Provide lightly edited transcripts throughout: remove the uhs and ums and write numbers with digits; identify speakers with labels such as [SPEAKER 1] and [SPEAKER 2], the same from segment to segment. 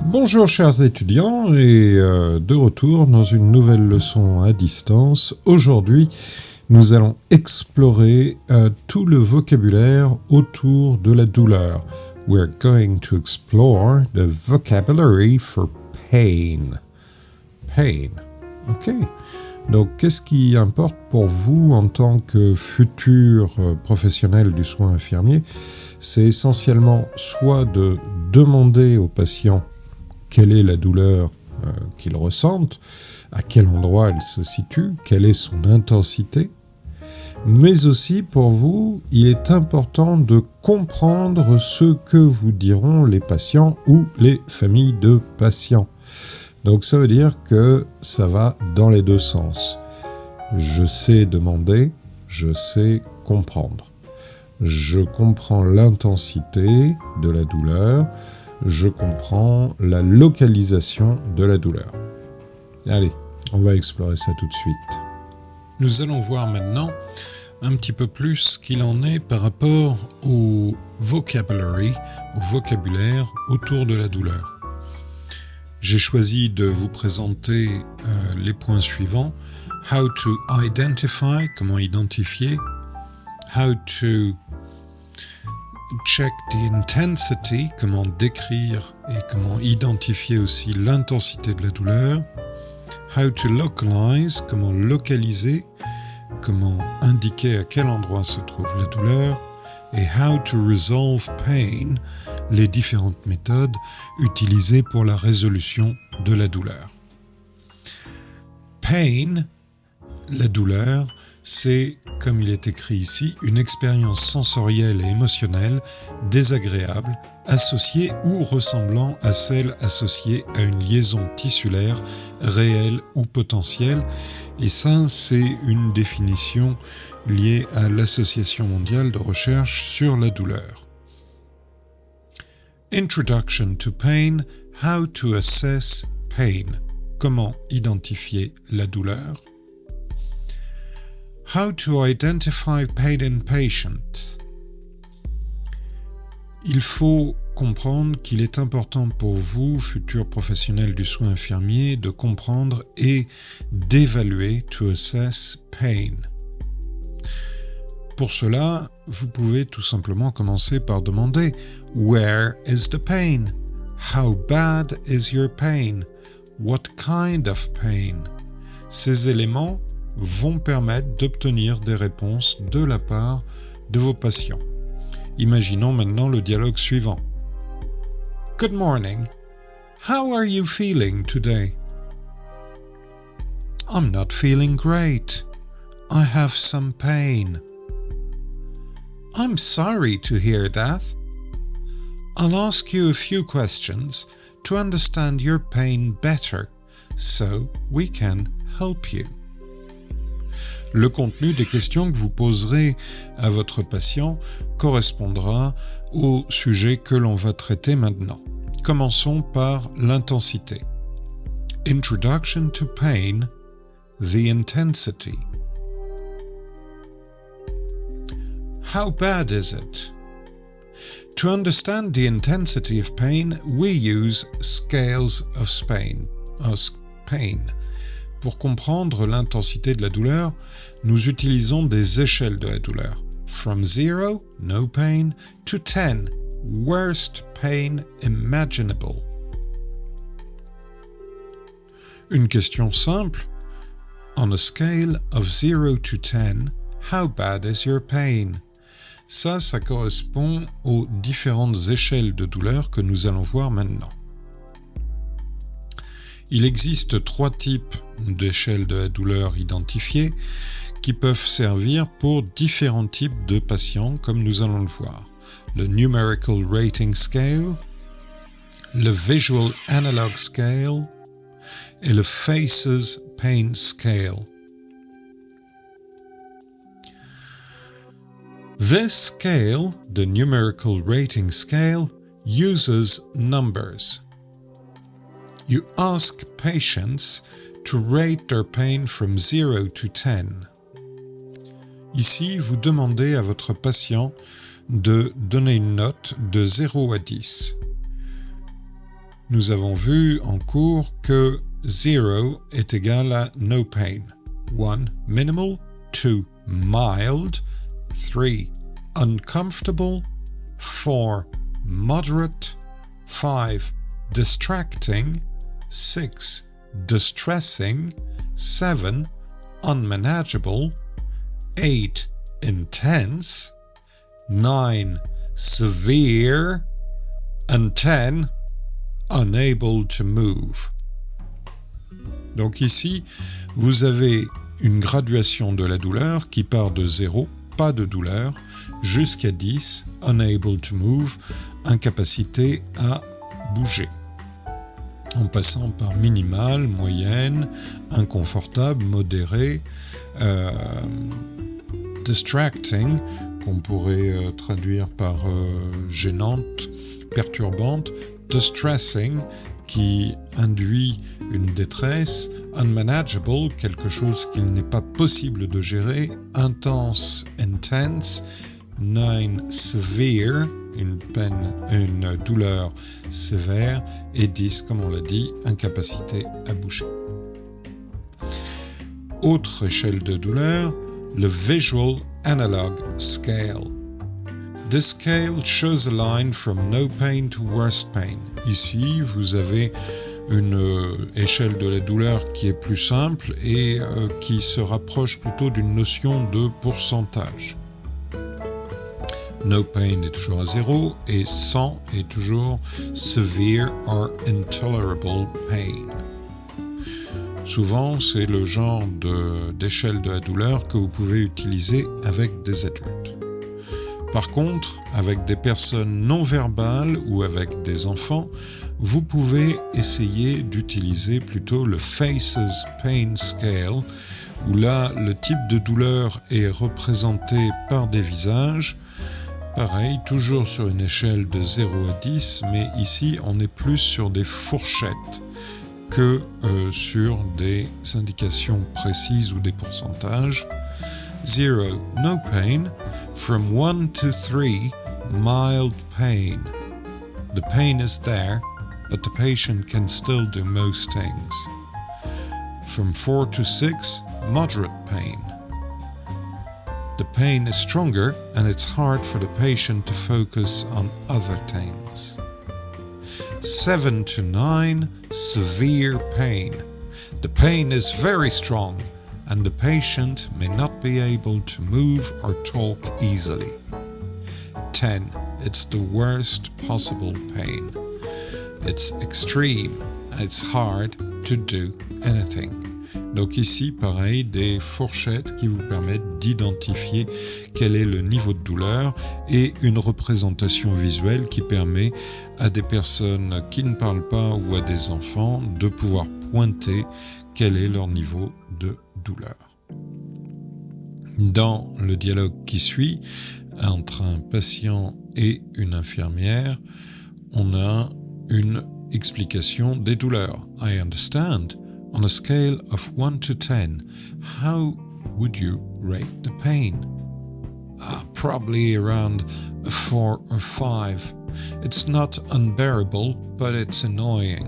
[SPEAKER 1] Bonjour chers étudiants et de retour dans une nouvelle leçon à distance. Aujourd'hui, nous allons explorer tout le vocabulaire autour de la douleur. We're going to explore the vocabulary for pain. Pain. OK. Donc, qu'est-ce qui importe pour vous en tant que futur professionnel du soin infirmier? C'est essentiellement soit de demander au patient quelle est la douleur qu'il ressente, à quel endroit elle se situe, quelle est son intensité, mais aussi pour vous, il est important de comprendre ce que vous diront les patients ou les familles de patients. Donc ça veut dire que ça va dans les deux sens. Je sais demander, je sais comprendre. Je comprends l'intensité de la douleur, je comprends la localisation de la douleur. Allez, on va explorer ça tout de suite. Nous allons voir maintenant un petit peu plus ce qu'il en est par rapport au vocabulary, au vocabulaire autour de la douleur. J'ai choisi de vous présenter les points suivants. How to identify, comment identifier. How to check the intensity, comment décrire et comment identifier aussi l'intensité de la douleur. How to localize, comment localiser, comment indiquer à quel endroit se trouve la douleur. Et how to resolve pain, les différentes méthodes utilisées pour la résolution de la douleur. Pain, la douleur, c'est, comme il est écrit ici, une expérience sensorielle et émotionnelle désagréable, associée ou ressemblant à celle associée à une liaison tissulaire réelle ou potentielle. Et ça, c'est une définition liée à l'Association mondiale de recherche sur la douleur. Introduction to pain, how to assess pain. Comment identifier la douleur? How to identify pain in patients. Il faut comprendre qu'il est important pour vous, futurs professionnels du soin infirmier, de comprendre et d'évaluer, to assess pain. Pour cela, vous pouvez tout simplement commencer par demander « Where is the pain? How bad is your pain? What kind of pain ?» Ces éléments vont permettre d'obtenir des réponses de la part de vos patients. Imaginons maintenant le dialogue suivant. Good morning. How are you feeling today? I'm not feeling great. I have some pain. I'm sorry to hear that. I'll ask you a few questions to understand your pain better, so we can help you. Le contenu des questions que vous poserez à votre patient correspondra au sujet que l'on va traiter maintenant. Commençons par l'intensité. Introduction to pain, the intensity. How bad is it? To understand the intensity of pain, we use scales of pain. Pour comprendre l'intensité de la douleur, nous utilisons des échelles de la douleur. From 0, no pain, to 10, worst pain imaginable. Une question simple. On a scale of 0 to 10, how bad is your pain? Ça correspond aux différentes échelles de douleur que nous allons voir maintenant. Il existe 3 types d'échelles de la douleur identifiées qui peuvent servir pour différents types de patients, comme nous allons le voir. Le Numerical Rating Scale, le Visual Analog Scale et le Faces Pain Scale. This scale, the Numerical Rating Scale, uses numbers. You ask patients to rate their pain from 0 to 10. Ici, vous demandez à votre patient de donner une note de 0 à 10. Nous avons vu en cours que 0 est égal à no pain. 1 minimal, 2 mild, 3 uncomfortable, 4 moderate, 5 distracting, 6 distressing, 7 unmanageable, 8 intense, 9 severe, and 10 unable to move. Donc ici, vous avez une graduation de la douleur qui part de 0, pas de douleur, jusqu'à 10, unable to move, incapacité à bouger. En passant par minimale, moyenne, inconfortable, modéré, distracting, qu'on pourrait traduire par gênante, perturbante, distressing, qui induit une détresse, unmanageable, quelque chose qu'il n'est pas possible de gérer, intense, intense, 9 severe, une douleur sévère, et 10, comme on l'a dit, incapacité à bouger. Autre échelle de douleur, le Visual Analog Scale. This scale shows a line from no pain to worst pain. Ici, vous avez une échelle de la douleur qui est plus simple et qui se rapproche plutôt d'une notion de pourcentage. No pain est toujours à 0 et 100 est toujours severe or intolerable pain. Souvent, c'est le genre d'échelle de la douleur que vous pouvez utiliser avec des adultes. Par contre, avec des personnes non verbales ou avec des enfants, vous pouvez essayer d'utiliser plutôt le Faces Pain Scale, où là, le type de douleur est représenté par des visages. Pareil, toujours sur une échelle de 0 à 10, mais ici, on est plus sur des fourchettes que sur des indications précises ou des pourcentages. 0, no pain. From 1 to 3, mild pain. The pain is there, but the patient can still do most things. From 4 to 6, moderate pain. The pain is stronger and it's hard for the patient to focus on other things. 7 to 9, severe pain. The pain is very strong and the patient may not be able to move or talk easily. 10. It's the worst possible pain. It's extreme and it's hard to do anything. Donc ici, pareil, des fourchettes qui vous permettent d'identifier quel est le niveau de douleur et une représentation visuelle qui permet à des personnes qui ne parlent pas ou à des enfants de pouvoir pointer quel est leur niveau de douleur. Dans le dialogue qui suit, entre un patient et une infirmière, on a une explication des douleurs. I understand. On a scale of 1 to 10, how would you rate the pain? Probably around a 4 or 5. It's not unbearable, but it's annoying.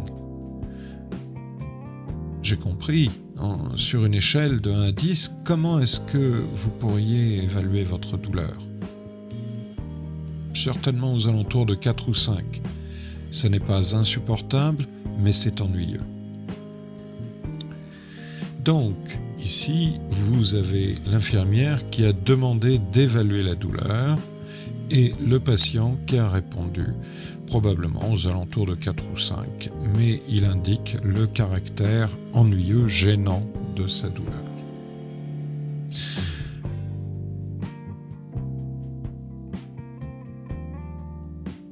[SPEAKER 1] J'ai compris. Sur une échelle de 1 à 10, comment est-ce que vous pourriez évaluer votre douleur? Certainement aux alentours de 4 ou 5. Ce n'est pas insupportable, mais c'est ennuyeux. Donc, ici, vous avez l'infirmière qui a demandé d'évaluer la douleur et le patient qui a répondu probablement aux alentours de 4 ou 5, mais il indique le caractère ennuyeux, gênant de sa douleur.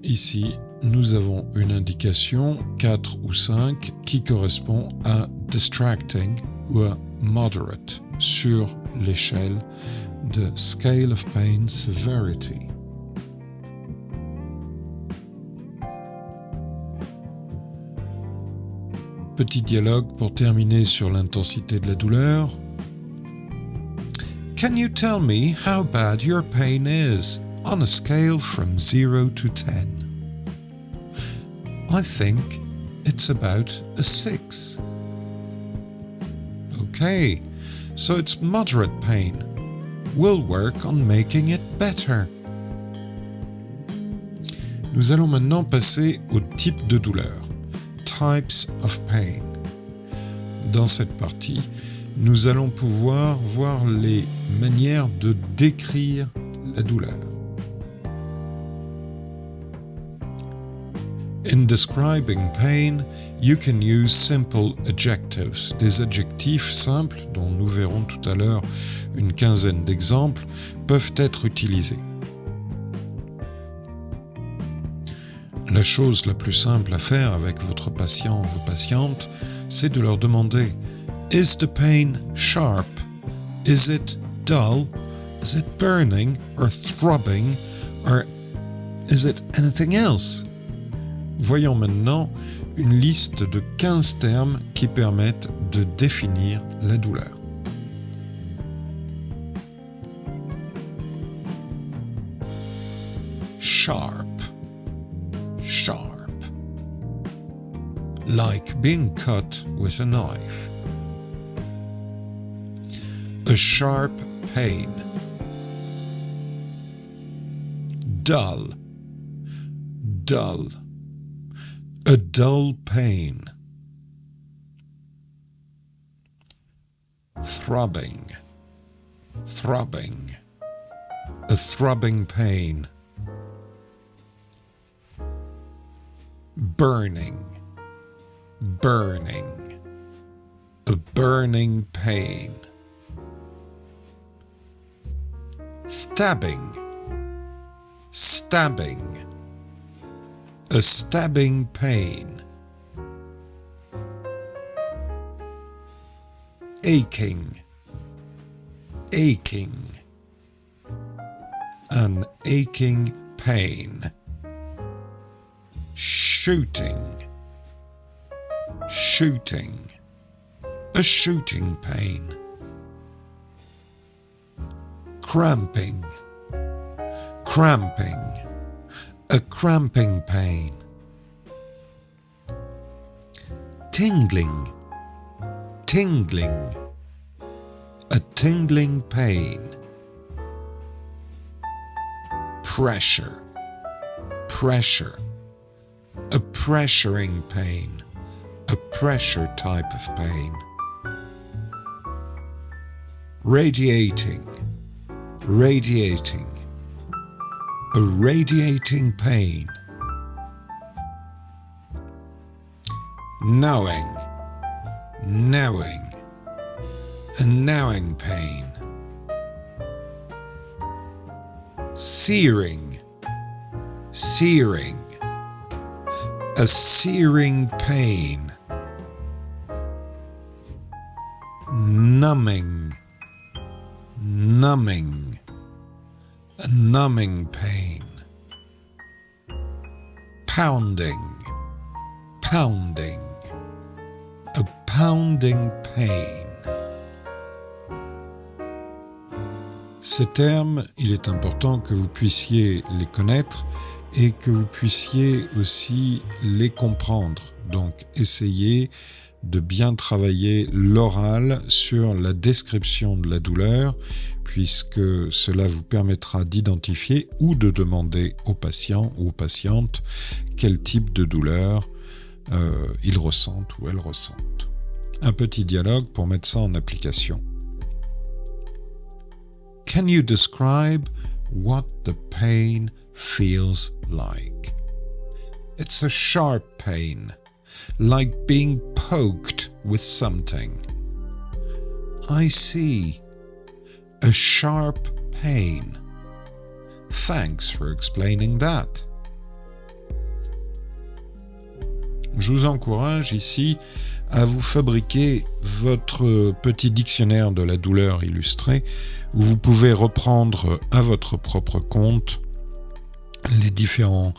[SPEAKER 1] Ici, nous avons une indication 4 ou 5 qui correspond à distracting ou à moderate sur l'échelle de Scale of Pain Severity. Petit dialogue pour terminer sur l'intensité de la douleur. Can you tell me how bad your pain is on a scale from 0 to 10? I think It's about a 6. Okay, so it's moderate pain. We'll work on making it better. Nous allons maintenant passer au type de douleur. Types of pain. Dans cette partie, nous allons pouvoir voir les manières de décrire la douleur. In describing pain, you can use simple adjectives. Des adjectifs simples, dont nous verrons tout à l'heure une quinzaine d'exemples, peuvent être utilisés. La chose la plus simple à faire avec votre patient ou vos patientes, c'est de leur demander « Is the pain sharp? Is it dull? Is it burning or throbbing? Or is it anything else ?» Voyons maintenant une liste de 15 termes qui permettent de définir la douleur. Sharp. Sharp. Like being cut with a knife. A sharp pain. Dull. Dull. A dull pain. Throbbing. Throbbing. A throbbing pain. Burning. Burning. A burning pain. Stabbing. Stabbing. A stabbing pain. Aching. Aching. An aching pain. Shooting. Shooting. A shooting pain. Cramping. Cramping. A cramping pain. Tingling. Tingling. A tingling pain. Pressure. Pressure. A pressuring pain. A pressure type of pain. Radiating. Radiating. A radiating pain. Gnawing. Gnawing. A gnawing pain. Searing. Searing. A searing pain. Numbing. Numbing. A numbing pain. Pounding. Pounding. A pounding pain. Ces termes, il est important que vous puissiez les connaître et que vous puissiez aussi les comprendre. Donc, essayez de bien travailler l'oral sur la description de la douleur, puisque cela vous permettra d'identifier ou de demander aux patients ou aux patientes quel type de douleur ils ressentent ou elles ressentent. Un petit dialogue pour mettre ça en application. Can you describe what the pain feels like? It's a sharp pain, like being poked with something. I see. A sharp pain. Thanks for explaining that. Je vous encourage ici à vous fabriquer votre petit dictionnaire de la douleur illustré, où vous pouvez reprendre à votre propre compte les différents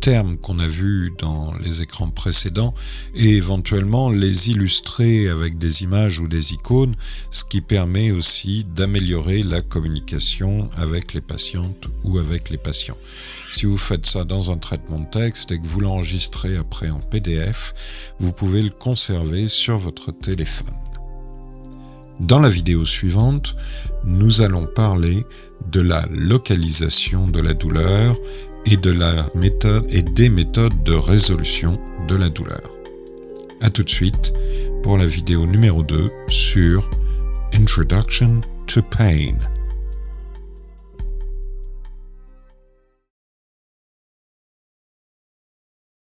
[SPEAKER 1] termes qu'on a vus dans les écrans précédents et éventuellement les illustrer avec des images ou des icônes, ce qui permet aussi d'améliorer la communication avec les patientes ou avec les patients. Si vous faites ça dans un traitement de texte et que vous l'enregistrez après en PDF, vous pouvez le conserver sur votre téléphone. Dans la vidéo suivante, nous allons parler de la localisation de la douleur et de la méthode et des méthodes de résolution de la douleur. À tout de suite pour la vidéo numéro 2 sur Introduction to Pain.